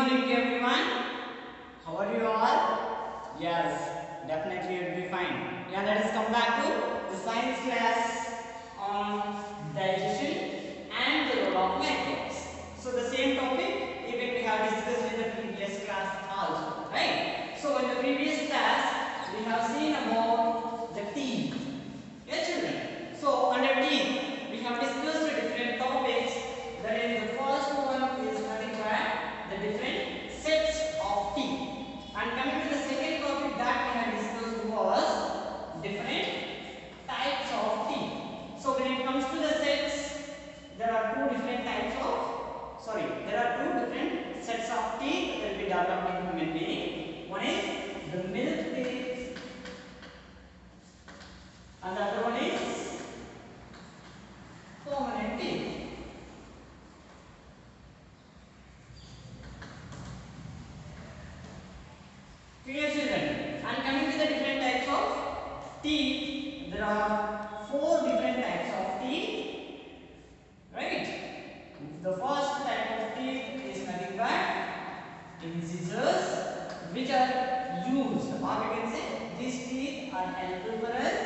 morning to everyone. How are you all? Yes, definitely you'll be fine. Yeah, let us come back to the science class on digestion and the role of microbes. So the same topic even we have discussed in the previous class also, right? So in the previous class we have seen about the teeth. Yes, children. So under teeth we have discussed the different topics. That is, the first one is nothing but the different sets of teeth. And coming to the second topic that we have discussed was different types of teeth. So when it comes to the sets, there are two different sets of teeth that will be developed in human being. One is the milk teeth, and the other one is permanent teeth. Clear, children? And coming to the different types of teeth, there are four different types of teeth, right? The first type of teeth is nothing but incisors, which are used, or we can say these teeth are helpful for us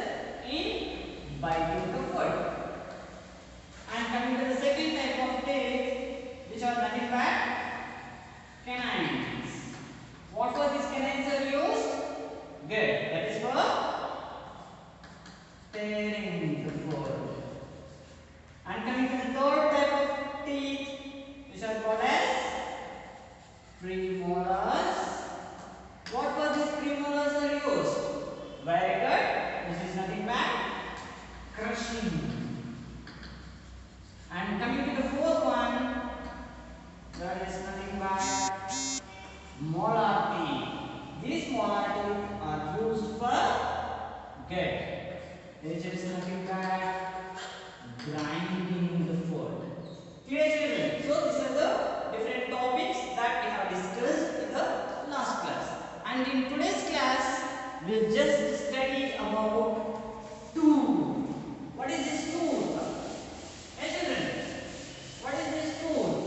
in biting the food. And coming to the second type of teeth, which are nothing but canines. What for these canines are used? Good. That is for tearing the food. And coming to the third type of teeth, which are called as premolars. What for these premolars are used? Very good. This is nothing but crushing. And coming to the fourth one, that is nothing but molar teeth. These molar teeth are used for good. This is nothing but grinding the food. Clear, children? So these are the different topics that we have discussed in the last class. And in today's class, we'll just study about tooth. What is this tooth? Yes, children. What is this tooth?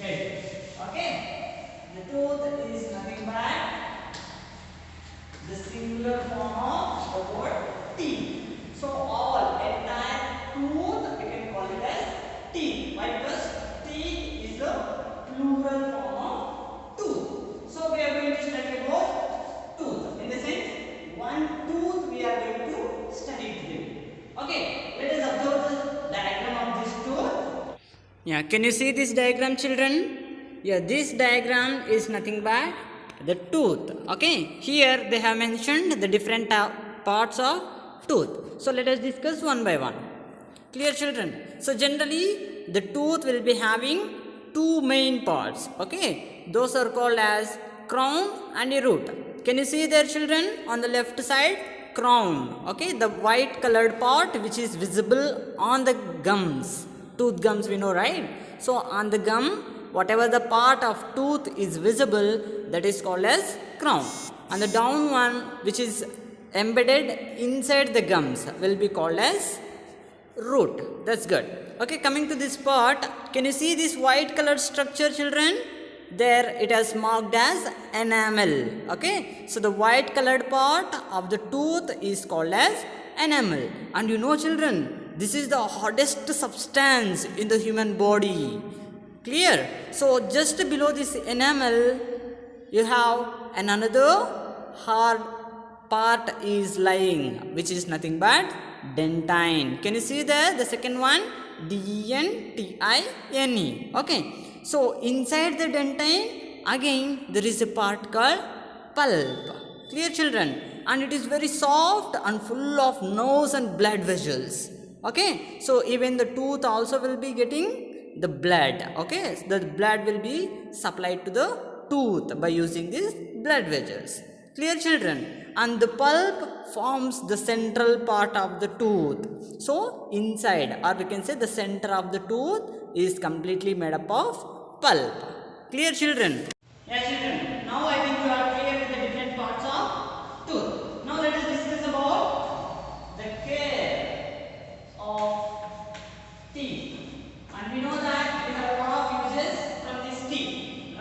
Good. Okay. The tooth is nothing but the singular form of the word teeth. So all entire tooth we can call it as teeth. Why? Because teeth is the plural form of tooth. So we are going to study about tooth. In the sense, one tooth we are going to study today. Okay. Let us observe the diagram of this tooth. Yeah. Can you see this diagram, children? Yeah. This diagram is nothing but the tooth. Okay. Here they have mentioned the different parts of tooth. So let us discuss one by one. Clear, children? So generally the tooth will be having two main parts. Okay. Those are called as crown and a root. Can you see there, children? On the left side, crown. Okay. The white colored part which is visible on the gums. Tooth gums we know, right? So on the gum, whatever the part of tooth is visible, that is called as crown. And the down one which is embedded inside the gums will be called as root. That's good. Okay, coming to this part, can you see this white colored structure, children? There it has marked as enamel. Okay, so the white colored part of the tooth is called as enamel. And you know, children, this is the hardest substance in the human body. Clear? So just below this enamel, you have another hard part is lying, which is nothing but dentine. Can you see there? The second one, dentine. Okay. So inside the dentine, again there is a part called pulp. Clear, children? And it is very soft and full of nerves and blood vessels. Okay. So even the tooth also will be getting the blood. Okay. So the blood will be supplied to the tooth by using these blood vessels. Clear, children? And the pulp forms the central part of the tooth. So inside, or we can say the center of the tooth is completely made up of pulp. Clear, children? Yes, children. Now I think you are clear with the different parts of tooth. Now let us discuss about the care of teeth. And we know that we have a lot of uses from these teeth.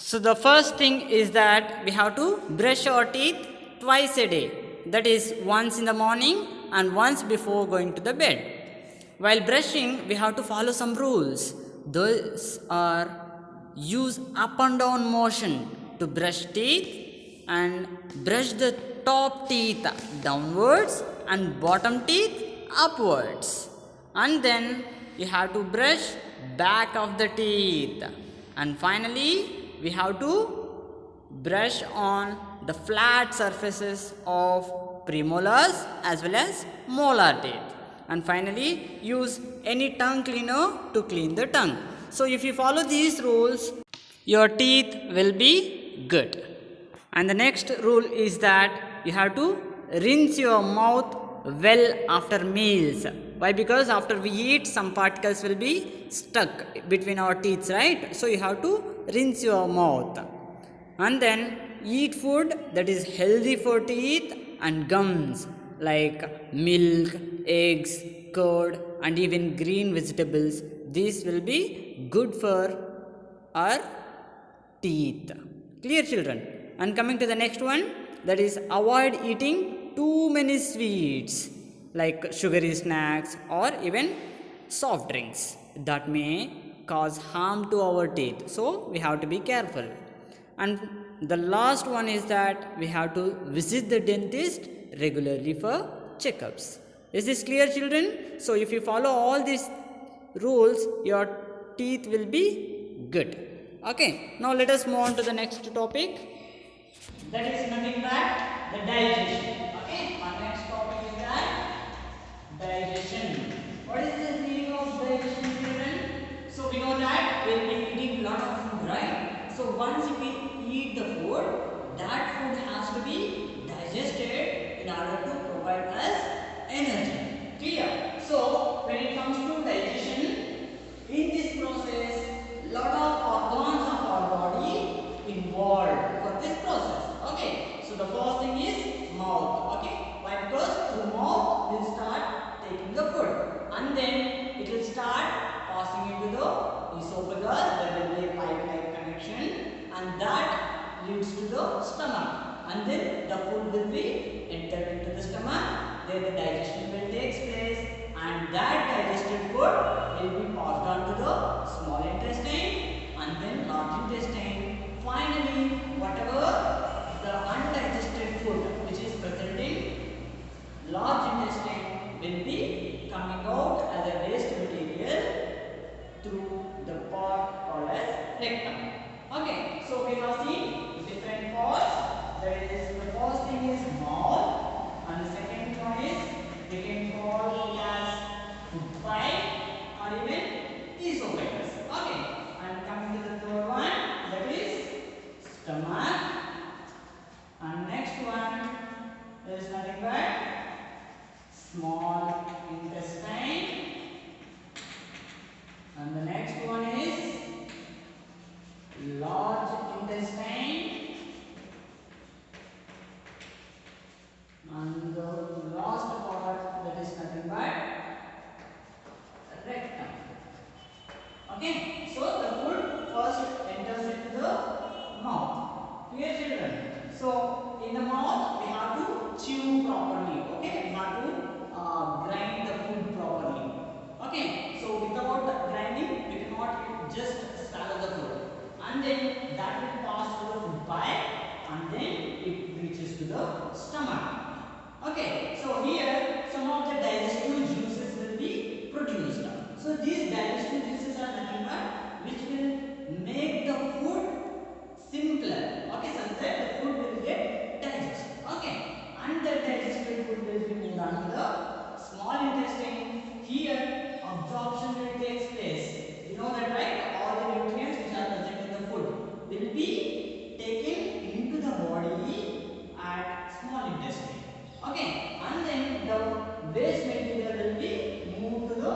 So the first thing is that we have to brush our teeth twice a day. That is once in the morning and once before going to the bed. While brushing, we have to follow some rules. Those are use up and down motion to brush teeth and brush the top teeth downwards and bottom teeth upwards. And then you have to brush back of the teeth. And finally, we have to brush on the flat surfaces of premolars as well as molar teeth. And finally, use any tongue cleaner to clean the tongue. So if you follow these rules, your teeth will be good. And the next rule is that you have to rinse your mouth well after meals. Why? Because after we eat, some particles will be stuck between our teeth, right? So you have to rinse your mouth. And then eat food that is healthy for teeth and gums like milk, eggs, curd, and even green vegetables. These will be good for our teeth. Clear, children? And coming to the next one, that is avoid eating too many sweets like sugary snacks or even soft drinks that may cause harm to our teeth. So we have to be careful. And the last one is that we have to visit the dentist regularly for checkups. Is this clear, children? So if you follow all these rules, your teeth will be good. Okay, now let us move on to the next topic. That is nothing but the digestion. Okay, our next topic is that digestion. What is the meaning of digestion, children? So we know that we will be eating a lot of food, right? So once we eat the food, that food has to be digested in order to provide us energy. Clear? So when it comes to digestion, in this process, lot of organs of our body involved for this process. Okay, so the first thing is mouth. Okay, why? Because through mouth we'll start taking the food, and then it will start passing into the esophagus. There will be a pipe-like connection, and that leads to the stomach, and then the food will be entered into the stomach. There the digestion will take place, and that digested food will be passed on to the small intestine and then large intestine. Finally, whatever the undigested food which is present in large intestine will be coming out as a waste material through the part called as rectum. Okay, so we have seen different parts. There is the first thing is mouth, and the second one is we can call it as food pipe or even esophagus. Okay, and coming to the third one, that is stomach, and next one is nothing but small intestine, and the next one is large intestine, and the last part, that is nothing but rectum. Okay, so the food first enters into the mouth. Clear, children? So in the mouth we have to chew properly. Okay, we have to grind the food properly. Okay, so without grinding we cannot just swallow the food, and then that will pass to the food pipe, and then it reaches to the stomach. Okay, so here some of the digestive juices will be produced. So these digestive juices are nothing but which will make the food simpler. Okay, so that the food will get digested. Okay, and the digested food will be moved on to the small intestine. Here absorption will take place. You know that, right? All the nutrients which are present in the food will be taken into the body at small intestine. Okay, and then the waste material will be moved to the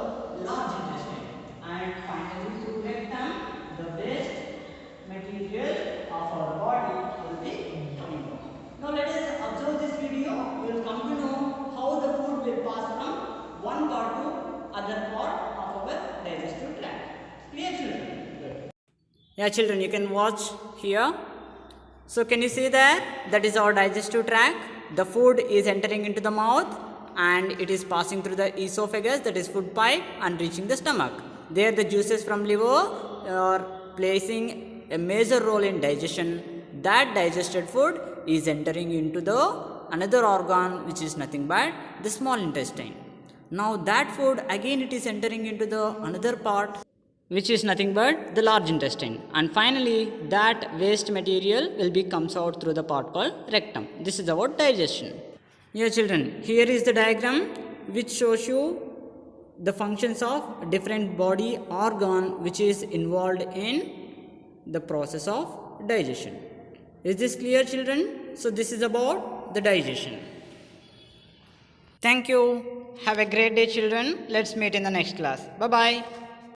large intestine, and finally through rectum the waste material of our body will be coming out. Now let us observe this video. You will come to know how the food will pass from one part to other part of our digestive tract. Clear, children? Good. Yeah, children, you can watch here. So can you see there? That is our digestive tract. The food is entering into the mouth and it is passing through the esophagus, that is food pipe, and reaching the stomach. There the juices from liver are placing a major role in digestion. That digested food is entering into the another organ, which is nothing but the small intestine. Now that food again it is entering into the another part, which is nothing but the large intestine, and finally that waste material will be comes out through the part called rectum. This is about digestion. Yeah, children, here is the diagram which shows you the functions of different body organ which is involved in the process of digestion. Is this clear, children? So this is about the digestion. Thank you. Have a great day, children. Let's meet in the next class. Bye bye.